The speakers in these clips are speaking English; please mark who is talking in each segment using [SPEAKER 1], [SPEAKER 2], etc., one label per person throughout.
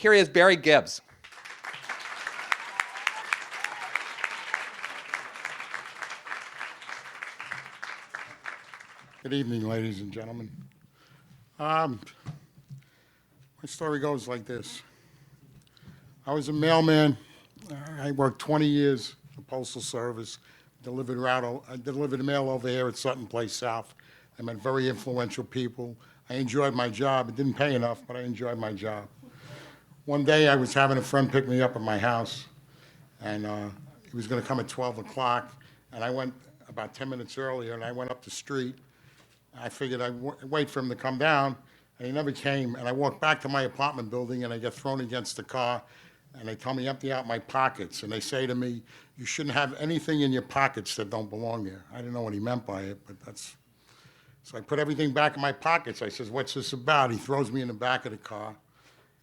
[SPEAKER 1] Here he is, Barry Gibbs.
[SPEAKER 2] Good evening, ladies and gentlemen. My story goes like this. I was a mailman. I worked 20 years for the Postal Service, delivered the mail over here at Sutton Place South. I met very influential people. I enjoyed my job. It didn't pay enough, but I enjoyed my job. One day I was having a friend pick me up at my house, and he was going to come at 12 o'clock, and I went about 10 minutes earlier, and I went up the street. I figured I'd wait for him to come down, and he never came. And I walked back to my apartment building, and I get thrown against the car, and they tell me empty out my pockets. And they say to me, you shouldn't have anything in your pockets that don't belong there. I didn't know what he meant by it, but that's... So I put everything back in my pockets. I says, what's this about? He throws me in the back of the car,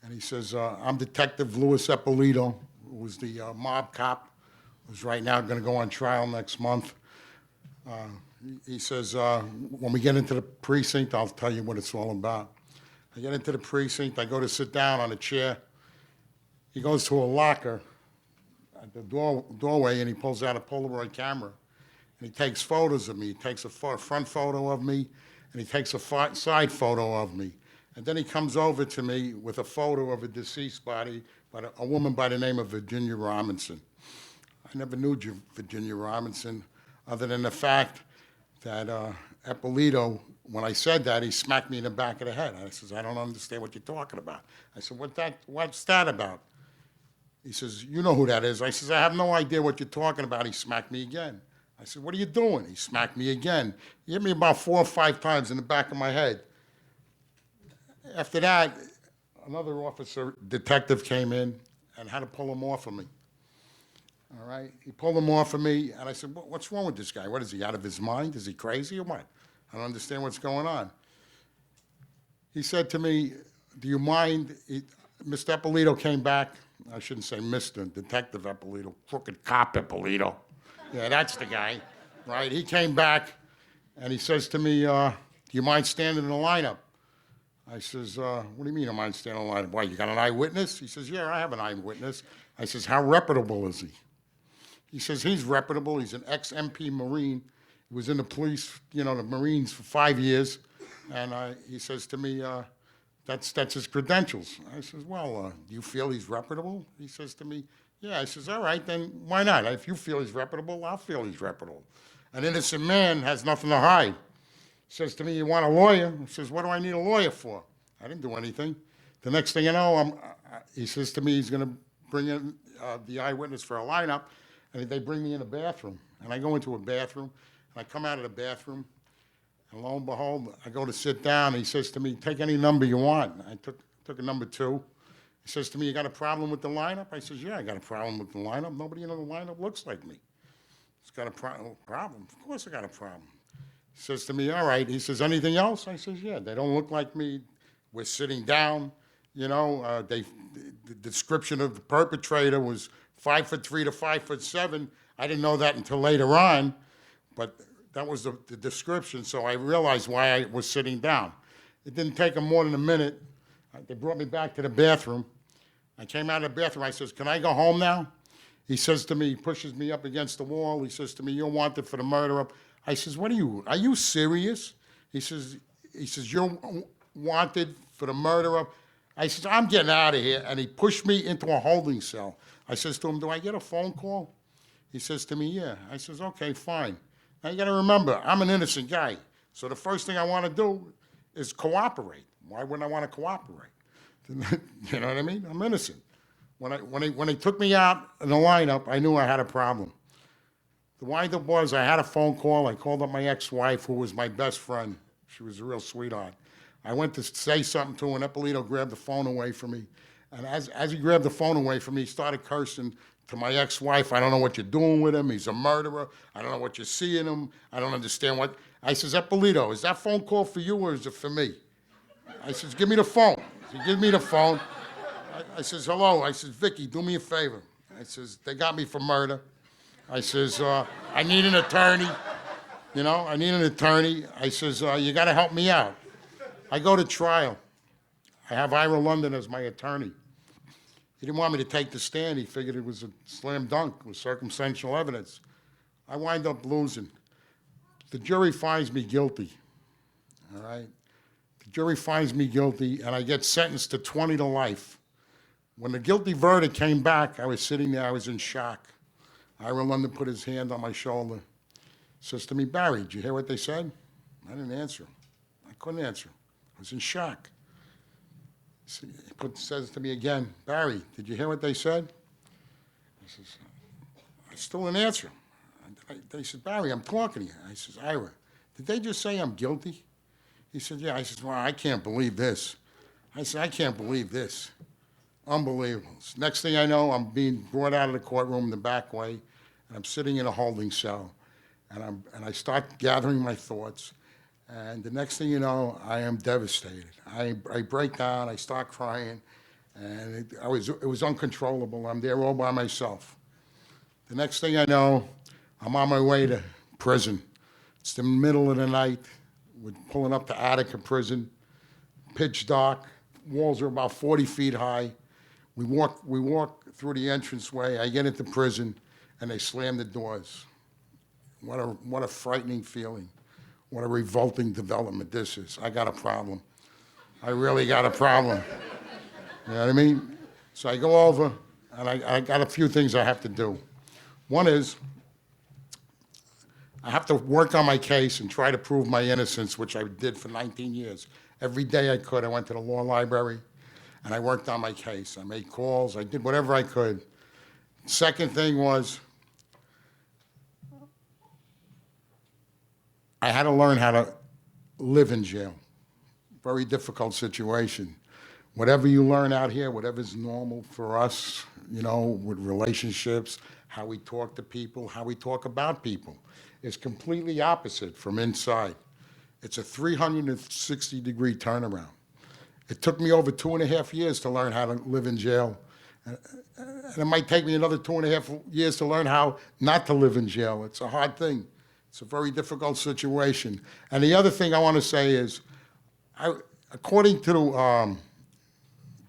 [SPEAKER 2] and he says, I'm Detective Louis Epolito, who was the mob cop, who's right now going to go on trial next month. He says, when we get into the precinct, I'll tell you what it's all about. I get into the precinct, I go to sit down on a chair. He goes to a locker at the doorway, and he pulls out a Polaroid camera. And he takes photos of me. He takes a front photo of me, and he takes a side photo of me. And then he comes over to me with a photo of a deceased body, by a woman by the name of Virginia Robinson. I never knew Virginia Robinson, other than the fact that Epolito, when I said that, he smacked me in the back of the head. I says, I don't understand what you're talking about. I said, what's that about? He says, you know who that is. I says, I have no idea what you're talking about. He smacked me again. I said, what are you doing? He smacked me again. He hit me about 4 or 5 times in the back of my head. After that, another detective came in and had to pull him off of me. All right? He pulled him off of me, and I said, what's wrong with this guy? What, is he out of his mind? Is he crazy or what? I don't understand what's going on. He said to me, do you mind? Mr. Epolito came back. I shouldn't say Mr. Detective Epolito, crooked cop Epolito. Yeah, that's the guy, right? He came back, and he says to me, do you mind standing in the lineup? I says, what do you mean I mind standing in the lineup? Why, you got an eyewitness? He says, yeah, I have an eyewitness. I says, how reputable is he? He says, he's reputable. He's an ex-MP Marine. He was in the police, the Marines for 5 years. And he says to me, that's his credentials. I says, well, do you feel he's reputable? He says to me, yeah. I says, all right, then why not? If you feel he's reputable, I'll feel he's reputable. An innocent man has nothing to hide. He says to me, you want a lawyer? I says, what do I need a lawyer for? I didn't do anything. The next thing you know, he says to me he's going to bring in the eyewitness for a lineup, and they bring me in a bathroom. And I go into a bathroom, and I come out of the bathroom, and lo and behold, I go to sit down, and he says to me, take any number you want. I took a number 2. He says to me, you got a problem with the lineup? I says, yeah, I got a problem with the lineup. Nobody in the lineup looks like me. He's got a problem. Of course I got a problem. He says to me, all right. He says, anything else? I says, yeah, they don't look like me. We're sitting down. The description of the perpetrator was 5'3" to 5'7". I didn't know that until later on, but that was the description, so I realized why I was sitting down. It didn't take them more than a minute. They brought me back to the bathroom. I came out of the bathroom. I says, can I go home now? He says to me, he pushes me up against the wall. He says to me, you're wanted for the murder of... I says, are you serious? He says, you're wanted for the murder of... I says, I'm getting out of here. And he pushed me into a holding cell. I says to him, do I get a phone call? He says to me, yeah. I says, okay, fine. Now you gotta remember, I'm an innocent guy. So the first thing I wanna do is cooperate. Why wouldn't I wanna cooperate? You know what I mean? I'm innocent. When they took me out in the lineup, I knew I had a problem. The wind-up was I had a phone call. I called up my ex-wife, who was my best friend. She was a real sweetheart. I went to say something to her, and Epolito grabbed the phone away from me. And as he grabbed the phone away from me, he started cursing to my ex-wife. I don't know what you're doing with him. He's a murderer. I don't know what you see in him. I don't understand what... I says, Epolito, is that phone call for you or is it for me? I says, give me the phone. He gives me the phone. I says, hello. I says, Vicky, do me a favor. I says, they got me for murder. I says, I need an attorney. I need an attorney. I says, you got to help me out. I go to trial. I have Ira London as my attorney. He didn't want me to take the stand. He figured it was a slam dunk with circumstantial evidence. I wind up losing. The jury finds me guilty, all right? The jury finds me guilty, and I get sentenced to 20 to life. When the guilty verdict came back, I was sitting there, I was in shock. Ira London put his hand on my shoulder, says to me, Barry, did you hear what they said? I didn't answer him. I couldn't answer him. I was in shock. He says to me again, Barry, did you hear what they said? I says, I still didn't answer him. They said, Barry, I'm talking to you. I says, Ira, did they just say I'm guilty? He said, yeah. I says, well, I can't believe this. I said, I can't believe this. Unbelievable. Next thing I know, I'm being brought out of the courtroom the back way, and I'm sitting in a holding cell, and I start gathering my thoughts, and the next thing you know, I am devastated. I break down, I start crying, and it was uncontrollable. I'm there all by myself. The next thing I know, I'm on my way to prison. It's the middle of the night. We're pulling up the attic of prison, pitch dark. Walls are about 40 feet high. We walk through the entranceway. I get into prison, and they slam the doors. What a frightening feeling. What a revolting development this is. I got a problem. I really got a problem. You know what I mean? So I go over, and I got a few things I have to do. One is, I have to work on my case and try to prove my innocence, which I did for 19 years. Every day I could, I went to the law library, and I worked on my case. I made calls, I did whatever I could. Second thing was, I had to learn how to live in jail. Very difficult situation. Whatever you learn out here, whatever's normal for us, you know, with relationships, how we talk to people, how we talk about people, is completely opposite from inside. It's a 360-degree turnaround. It took me over 2.5 years to learn how to live in jail. And it might take me another 2.5 years to learn how not to live in jail. It's a hard thing. It's a very difficult situation. And the other thing I want to say is, according to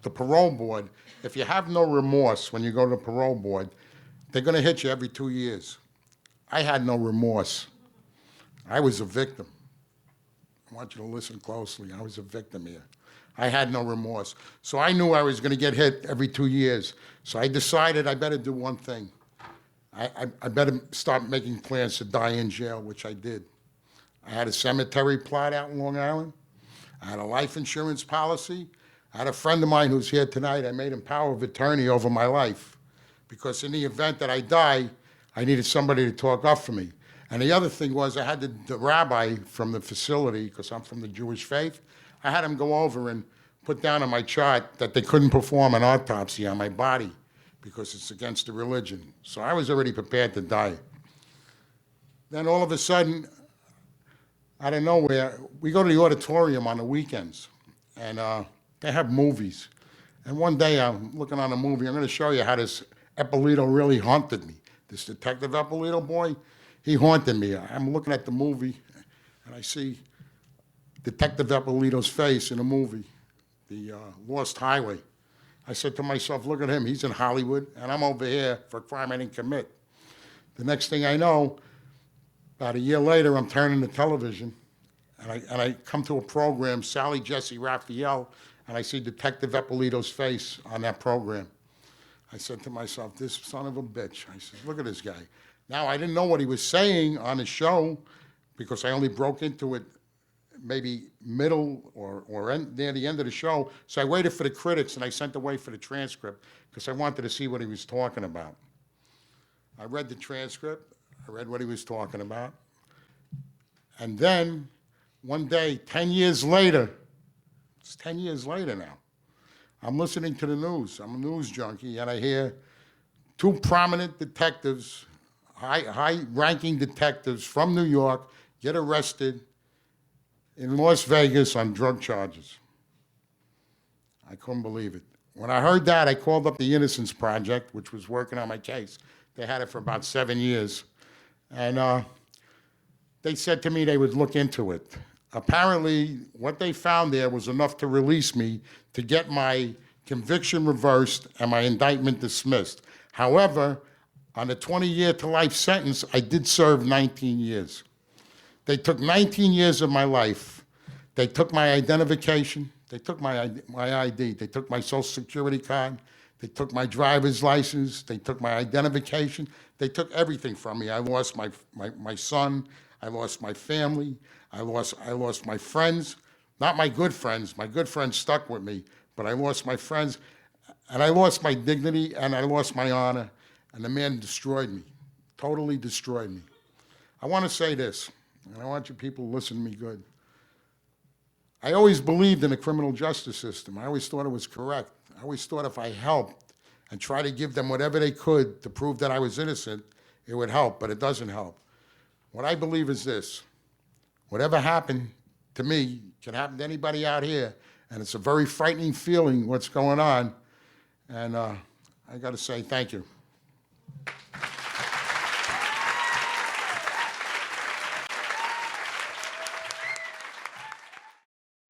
[SPEAKER 2] the parole board, if you have no remorse when you go to the parole board, they're going to hit you every 2 years. I had no remorse. I was a victim. I want you to listen closely. I was a victim here. I had no remorse. So I knew I was going to get hit every 2 years. So I decided I better do one thing. I better start making plans to die in jail, which I did. I had a cemetery plot out in Long Island. I had a life insurance policy. I had a friend of mine who's here tonight. I made him power of attorney over my life, because in the event that I die, I needed somebody to talk up for me. And the other thing was, I had the rabbi from the facility, because I'm from the Jewish faith, I had him go over and put down on my chart that they couldn't perform an autopsy on my body because it's against the religion. So I was already prepared to die. Then all of a sudden, out of nowhere, we go to the auditorium on the weekends, and they have movies. And one day I'm looking on a movie. I'm going to show you how this Epolito really haunted me. This Detective Epolito boy, he haunted me. I'm looking at the movie, and I see Detective Epolito's face in the movie, The Lost Highway. I said to myself, look at him. He's in Hollywood, and I'm over here for a crime I didn't commit. The next thing I know, about a year later, I'm turning the television, and I come to a program, Sally Jesse Raphael, and I see Detective Epolito's face on that program. I said to myself, this son of a bitch. I said, look at this guy. Now, I didn't know what he was saying on the show, because I only broke into it maybe middle or near the end of the show. So I waited for the critics, and I sent away for the transcript, because I wanted to see what he was talking about. I read the transcript. I read what he was talking about. And then, one day, 10 years later, it's 10 years later now, I'm listening to the news. I'm a news junkie, and I hear two prominent detectives, high-ranking detectives from New York, get arrested in Las Vegas on drug charges. I couldn't believe it. When I heard that, I called up the Innocence Project, which was working on my case. They had it for about 7 years. And they said to me they would look into it. Apparently, what they found there was enough to release me to get my conviction reversed, and my indictment dismissed. However, on a 20-year to life sentence, I did serve 19 years. They took 19 years of my life. They took my identification. They took my ID. They took my Social Security card. They took my driver's license. They took my identification. They took everything from me. I lost my son. I lost my family. I lost my friends. Not my good friends. My good friends stuck with me. But I lost my friends. And I lost my dignity. And I lost my honor. And the man destroyed me. Totally destroyed me. I want to say this. And I want you people to listen to me good. I always believed in the criminal justice system. I always thought it was correct. I always thought if I helped and tried to give them whatever they could to prove that I was innocent, it would help, but it doesn't help. What I believe is this. Whatever happened to me can happen to anybody out here, and it's a very frightening feeling what's going on, and I got to say thank you.